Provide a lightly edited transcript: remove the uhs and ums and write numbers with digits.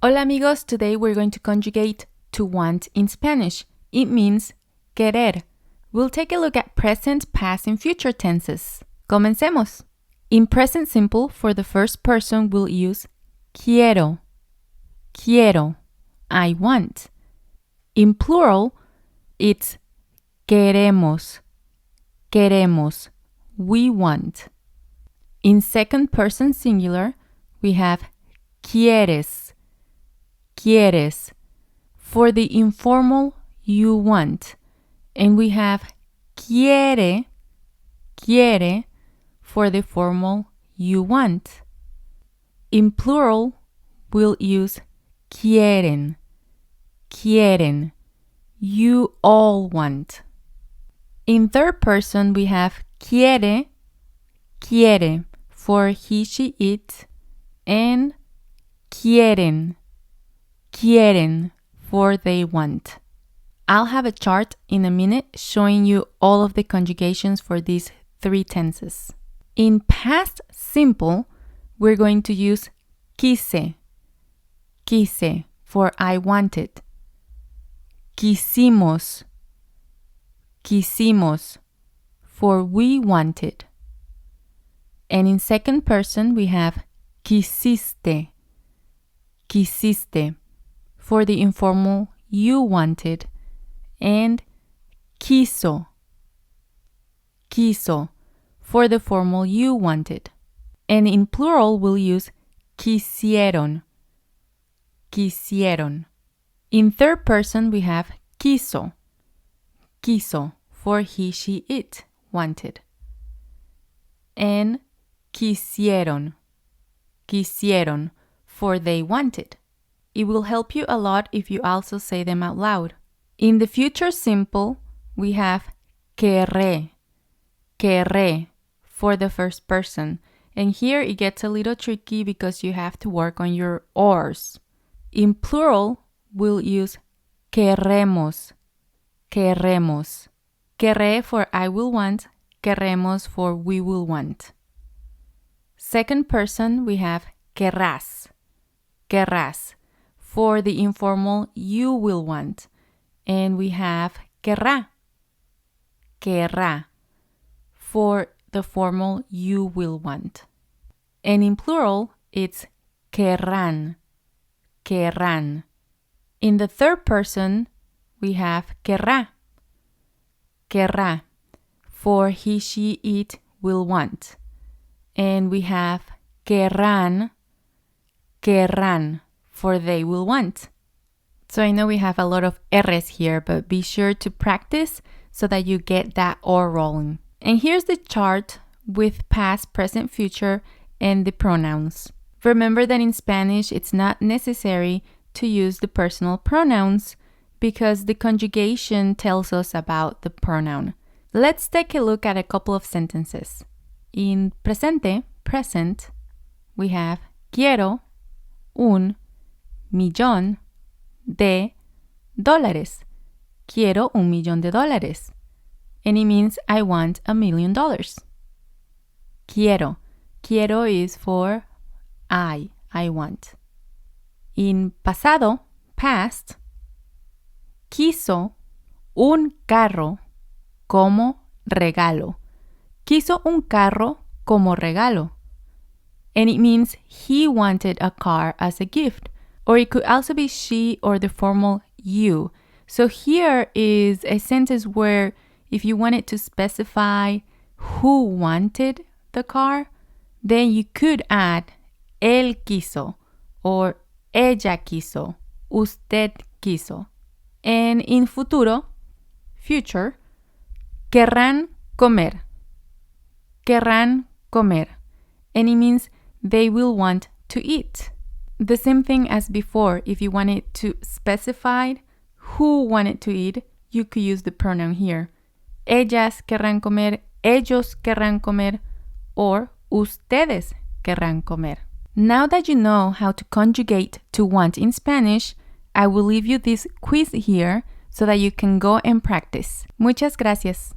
Hola amigos, today we're going to conjugate to want in Spanish. It means querer. We'll take a look at present, past, and future tenses. Comencemos. In present simple, for the first person, we'll use quiero. Quiero. I want. In plural, it's queremos. Queremos. We want. In second person singular, we have quieres. Quieres. For the informal, you want. And we have quiere, quiere, for the formal, you want. In plural, we'll use quieren, quieren. You all want. In third person, we have quiere, quiere, for he, she, it, and quieren, quieren, for they want. I'll have a chart in a minute showing you all of the conjugations for these three tenses. In past simple, we're going to use quise, quise, for I wanted. Quisimos, quisimos, for we wanted. And in second person, we have quisiste, quisiste, for the informal, you wanted, and quiso, quiso, for the formal, you wanted. And in plural, we'll use quisieron, quisieron. In third person, we have quiso, quiso, for he, she, it wanted. And quisieron, quisieron, for they wanted. It will help you a lot if you also say them out loud. In the future simple, we have querré, querré, for the first person. And here it gets a little tricky because you have to work on your ors. In plural, we'll use querremos, querremos. Querré for I will want, querremos for we will want. Second person, we have querrás, querrás, for the informal, you will want. And we have querrá, querrá, for the formal, you will want. And in plural, it's querrán, querrán. In the third person, we have querrá, querrá, for he, she, it will want. And we have querrán, querrán, for they will want. So I know we have a lot of R's here, but be sure to practice so that you get that or rolling. And here's the chart with past, present, future, and the pronouns. Remember that in Spanish, it's not necessary to use the personal pronouns because the conjugation tells us about the pronoun. Let's take a look at a couple of sentences. In presente, present, we have quiero un millón de dólares. Quiero $1,000,000. And it means I want $1 million. Quiero. Quiero is for I want. In pasado, past, quiso un carro como regalo. Quiso un carro como regalo. And it means he wanted a car as a gift. Or it could also be she or the formal you. So here is a sentence where if you wanted to specify who wanted the car, then you could add él quiso or ella quiso, usted quiso. And in futuro, future, querrán comer. Querrán comer. And it means they will want to eat. The same thing as before, if you wanted to specify who wanted to eat, you could use the pronoun here. Ellas querrán comer, ellos querrán comer, or ustedes querrán comer. Now that you know how to conjugate to want in Spanish, I will leave you this quiz here so that you can go and practice. Muchas gracias.